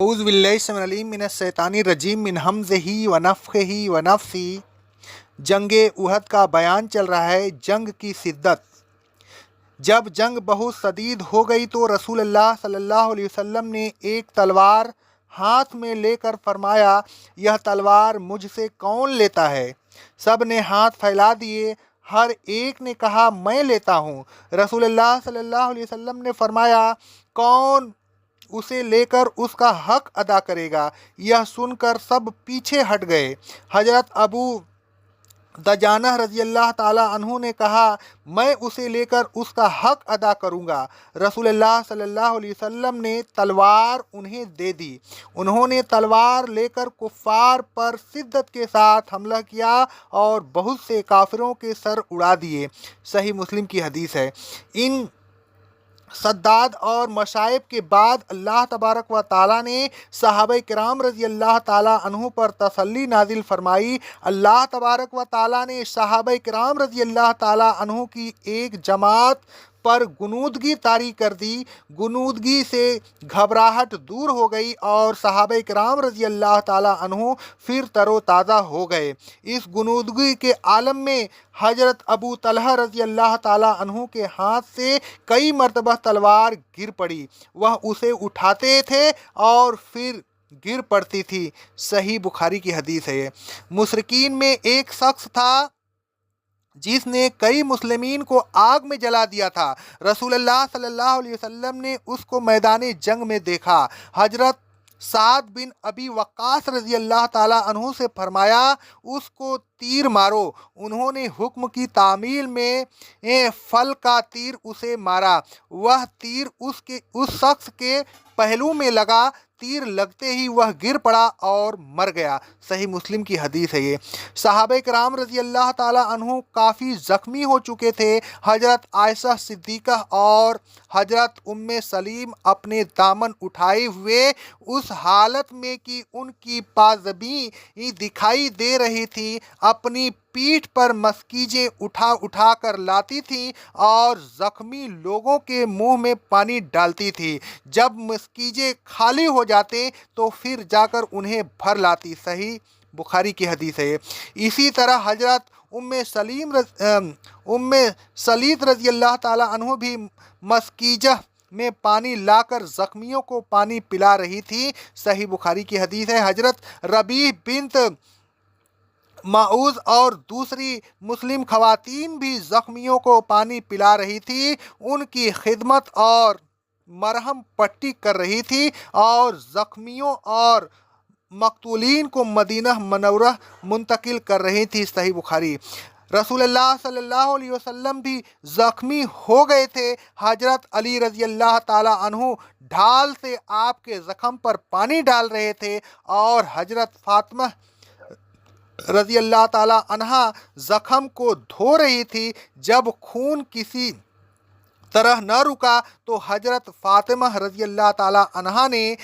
اعوذ باللہ السمیع العلیم من الشیطان الرجیم من ہمزہ ونفخہ ونفثہ۔ جنگ احد کا بیان چل رہا ہے، جنگ کی شدت۔ جب جنگ بہت شدید ہو گئی تو رسول اللہ صلی اللہ علیہ وسلم نے ایک تلوار ہاتھ میں لے کر فرمایا، یہ تلوار مجھ سے کون لیتا ہے؟ سب نے ہاتھ پھیلا دیے، ہر ایک نے کہا میں لیتا ہوں۔ رسول اللہ صلی اللہ علیہ وسلم نے فرمایا، کون اسے لے کر اس کا حق ادا کرے گا؟ یہ سن کر سب پیچھے ہٹ گئے۔ حضرت ابو دجانہ رضی اللہ تعالی عنہ نے کہا، میں اسے لے کر اس کا حق ادا کروں گا۔ رسول اللہ صلی اللہ علیہ وسلم نے تلوار انہیں دے دی۔ انہوں نے تلوار لے کر کفار پر شدت کے ساتھ حملہ کیا اور بہت سے کافروں کے سر اڑا دیے۔ صحیح مسلم کی حدیث ہے۔ ان شداد اور مصائب کے بعد اللہ تبارک و تعالیٰ نے صحابہ کرام رضی اللہ تعالیٰ عنہ پر تسلی نازل فرمائی۔ اللہ تبارک و تعالیٰ نے صحابہ کرام رضی اللہ تعالیٰ عنہ کی ایک جماعت پر غنودگی طاری کر دی۔ غنودگی سے گھبراہٹ دور ہو گئی اور صحابہ کرام رضی اللہ تعالیٰ عنہ پھر تر و تازہ ہو گئے۔ اس غنودگی کے عالم میں حضرت ابو طلحہ رضی اللہ تعالیٰ عنہ کے ہاتھ سے کئی مرتبہ تلوار گر پڑی، وہ اسے اٹھاتے تھے اور پھر گر پڑتی تھی۔ صحیح بخاری کی حدیث ہے۔ مشرکین میں ایک شخص تھا جس نے کئی مسلمین کو آگ میں جلا دیا تھا۔ رسول اللہ صلی اللہ علیہ وسلم نے اس کو میدان جنگ میں دیکھا۔ حضرت سعد بن ابی وقاص رضی اللہ تعالیٰ عنہ سے فرمایا، اس کو تیر مارو۔ انہوں نے حکم کی تعمیل میں فل کا تیر اسے مارا۔ وہ تیر اس شخص کے پہلو میں لگا، تیر لگتے ہی وہ گر پڑا اور مر گیا۔ صحیح مسلم کی حدیث ہے یہ۔ صحابہ کرام رضی اللہ تعالیٰ عنہ کافی زخمی ہو چکے تھے۔ حضرت عائشہ صدیقہ اور حضرت ام سلیم اپنے دامن اٹھائے ہوئے اس حالت میں کہ ان کی پازبیں دکھائی دے رہی تھی، اپنی پیٹھ پر مسکیجیں اٹھا اٹھا کر لاتی تھیں اور زخمی لوگوں کے منہ میں پانی ڈالتی تھی۔ جب مسکیجیں خالی ہو جاتے تو پھر جا کر انہیں بھر لاتی۔ صحیح بخاری کی حدیث ہے۔ اسی طرح حضرت ام سلیت رضی اللہ تعالیٰ عنہ بھی مسکیجہ میں پانی لا کر زخمیوں کو پانی پلا رہی تھی۔ صحیح بخاری کی حدیث ہے۔ حضرت ربیع بنت معوذ اور دوسری مسلم خواتین بھی زخمیوں کو پانی پلا رہی تھی، ان کی خدمت اور مرہم پٹی کر رہی تھی اور زخمیوں اور مقتولین کو مدینہ منورہ منتقل کر رہی تھی۔ صحیح بخاری۔ رسول اللہ صلی اللہ علیہ وسلم بھی زخمی ہو گئے تھے۔ حضرت علی رضی اللہ تعالیٰ عنہ ڈھال سے آپ کے زخم پر پانی ڈال رہے تھے اور حضرت فاطمہ رضی اللہ تعالیٰ عنہا زخم کو دھو رہی تھی۔ جب خون کسی طرح نہ رکا تو حضرت فاطمہ رضی اللہ تعالیٰ عنہا نے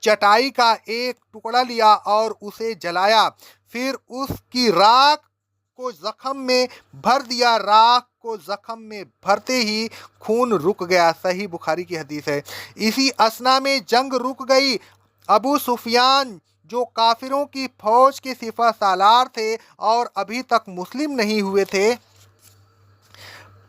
چٹائی کا ایک ٹکڑا لیا اور اسے جلایا، پھر اس کی راکھ کو زخم میں بھر دیا۔ راکھ کو زخم میں بھرتے ہی خون رک گیا۔ صحیح بخاری کی حدیث ہے۔ اسی اثنا میں جنگ رک گئی۔ ابو سفیان جو کافروں کی فوج کے سپہ سالار تھے اور ابھی تک مسلم نہیں ہوئے تھے،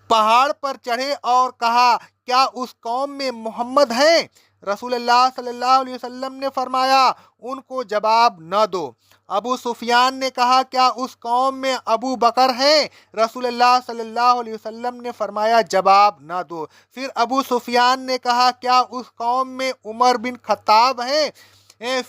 پہاڑ پر چڑھے اور کہا، کیا اس قوم میں محمد ہیں؟ رسول اللہ صلی اللہ علیہ وسلم نے فرمایا، ان کو جواب نہ دو۔ ابو سفیان نے کہا، کیا اس قوم میں ابو بکر ہیں؟ رسول اللہ صلی اللہ علیہ وسلم نے فرمایا، جواب نہ دو۔ پھر ابو سفیان نے کہا، کیا اس قوم میں عمر بن خطاب ہیں؟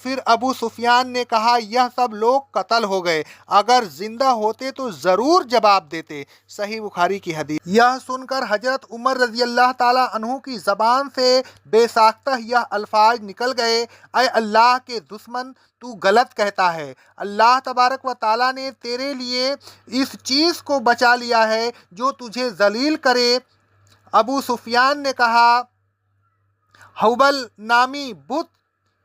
پھر ابو سفیان نے کہا، یہ سب لوگ قتل ہو گئے، اگر زندہ ہوتے تو ضرور جواب دیتے۔ صحیح بخاری کی حدیث۔ یہ سن کر حضرت عمر رضی اللہ تعالیٰ عنہ کی زبان سے بے ساختہ یہ الفاظ نکل گئے، اے اللہ کے دشمن، تو غلط کہتا ہے۔ اللہ تبارک و تعالیٰ نے تیرے لیے اس چیز کو بچا لیا ہے جو تجھے ذلیل کرے۔ ابو سفیان نے کہا، حبل نامی بت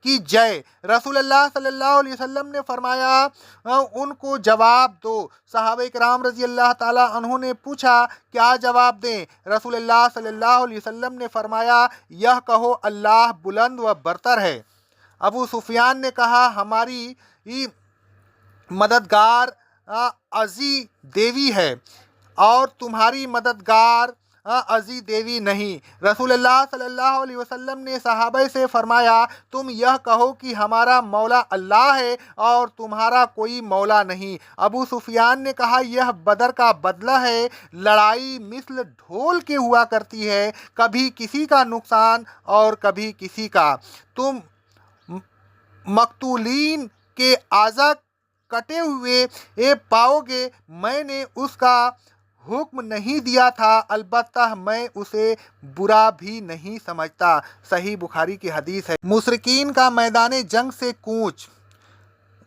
کی جے۔ رسول اللہ صلی اللہ علیہ وسلم نے فرمایا، ان کو جواب دو۔ صحابہ کرام رضی اللہ تعالیٰ عنہ نے پوچھا، کیا جواب دیں؟ رسول اللہ صلی اللہ علیہ وسلم نے فرمایا، یہ کہو، اللہ بلند و برتر ہے۔ ابو سفیان نے کہا ہماری مددگار عزی دیوی ہے اور تمہاری مددگار عزی دیوی نہیں۔ رسول اللہ صلی اللہ علیہ وسلم نے صحابہ سے فرمایا تم یہ کہو کہ ہمارا مولا اللہ ہے اور تمہارا کوئی مولا نہیں۔ ابو سفیان نے کہا یہ بدر کا بدلہ ہے، لڑائی مثل ڈھول کے ہوا کرتی ہے، کبھی کسی کا نقصان اور کبھی کسی کا، تم مقتولین کے اعضاء کٹے ہوئے پاؤ گے، میں نے اس کا حکم نہیں دیا تھا، البتہ میں اسے برا بھی نہیں سمجھتا۔ صحیح بخاری کی حدیث ہے۔ مشرکین کا میدان جنگ سے کوچ۔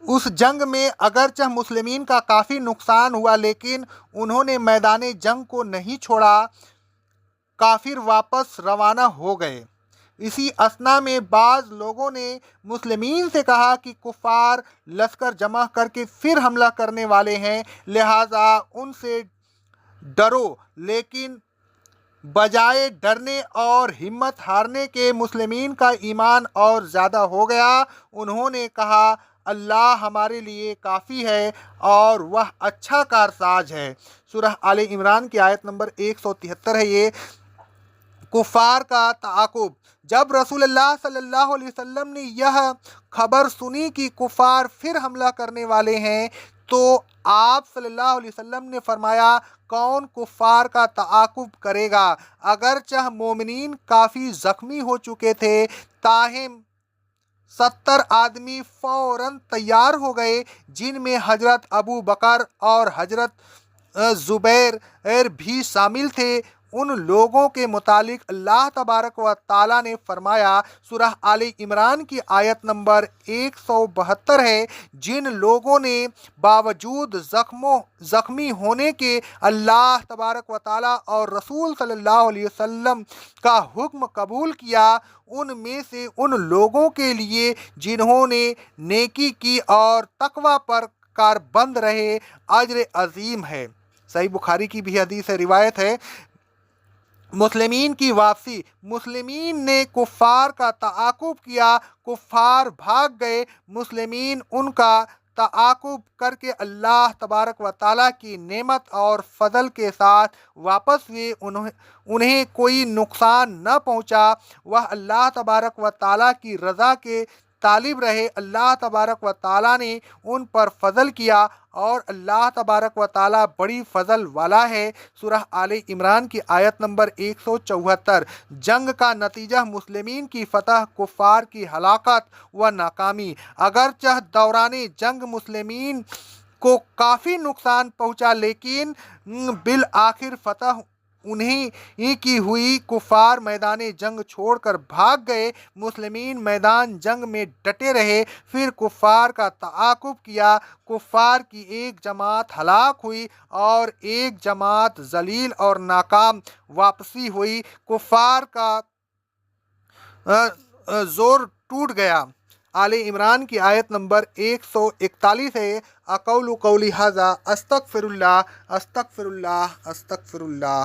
اس جنگ میں اگرچہ مسلمین کا کافی نقصان ہوا لیکن انہوں نے میدان جنگ کو نہیں چھوڑا، کافر واپس روانہ ہو گئے۔ اسی اثنا میں بعض لوگوں نے مسلمین سے کہا کہ کفار لشکر جمع کر کے پھر حملہ کرنے والے ہیں، لہٰذا ان سے ڈرو، لیکن بجائے ڈرنے اور ہمت ہارنے کے مسلمین کا ایمان اور زیادہ ہو گیا۔ انہوں نے کہا اللہ ہمارے لیے کافی ہے اور وہ اچھا کارساز ہے۔ سورہ آل عمران کی آیت نمبر 173 ہے یہ۔ کفار کا تعاقب۔ جب رسول اللہ صلی اللہ علیہ وسلم نے یہ خبر سنی کہ کفار پھر حملہ کرنے والے ہیں تو آپ صلی اللہ علیہ وسلم نے فرمایا کون کفار کا تعاقب کرے گا؟ اگرچہ مومنین کافی زخمی ہو چکے تھے تاہم 70 آدمی فوراً تیار ہو گئے جن میں حضرت ابو بکر اور حضرت زبیر بھی شامل تھے۔ ان لوگوں کے متعلق اللہ تبارک و تعالیٰ نے فرمایا، سورہ آل عمران کی آیت نمبر 172 ہے، جن لوگوں نے باوجود زخمی ہونے کے اللہ تبارک و تعالیٰ اور رسول صلی اللہ علیہ وسلم کا حکم قبول کیا، ان میں سے ان لوگوں کے لیے جنہوں نے نیکی کی اور تقوی پر کاربند رہے اجر عظیم ہے۔ صحیح بخاری کی بھی حدیث ہے، روایت ہے۔ مسلمین کی واپسی۔ مسلمین نے کفار کا تعاقب کیا، کفار بھاگ گئے، مسلمین ان کا تعاقب کر کے اللہ تبارک و تعالیٰ کی نعمت اور فضل کے ساتھ واپس ہوئے، انہیں کوئی نقصان نہ پہنچا، وہ اللہ تبارک و تعالیٰ کی رضا کے طالب رہے، اللہ تبارک و تعالیٰ نے ان پر فضل کیا اور اللہ تبارک و تعالیٰ بڑی فضل والا ہے۔ سورہ آل عمران کی آیت نمبر 174۔ جنگ کا نتیجہ مسلمین کی فتح، کفار کی ہلاکت و ناکامی۔ اگرچہ دوران جنگ مسلمین کو کافی نقصان پہنچا لیکن بالآخر فتح انہیں کی ہوئی، کفار میدان جنگ چھوڑ کر بھاگ گئے، مسلمین میدان جنگ میں ڈٹے رہے، پھر کفار کا تعاقب کیا، کفار کی ایک جماعت ہلاک ہوئی اور ایک جماعت ذلیل اور ناکام واپسی ہوئی، کفار کا زور ٹوٹ گیا۔ آل عمران کی آیت نمبر 141 ہے۔ اقول قولی ھذا استغفر اللہ استغفر اللہ استغفر اللہ۔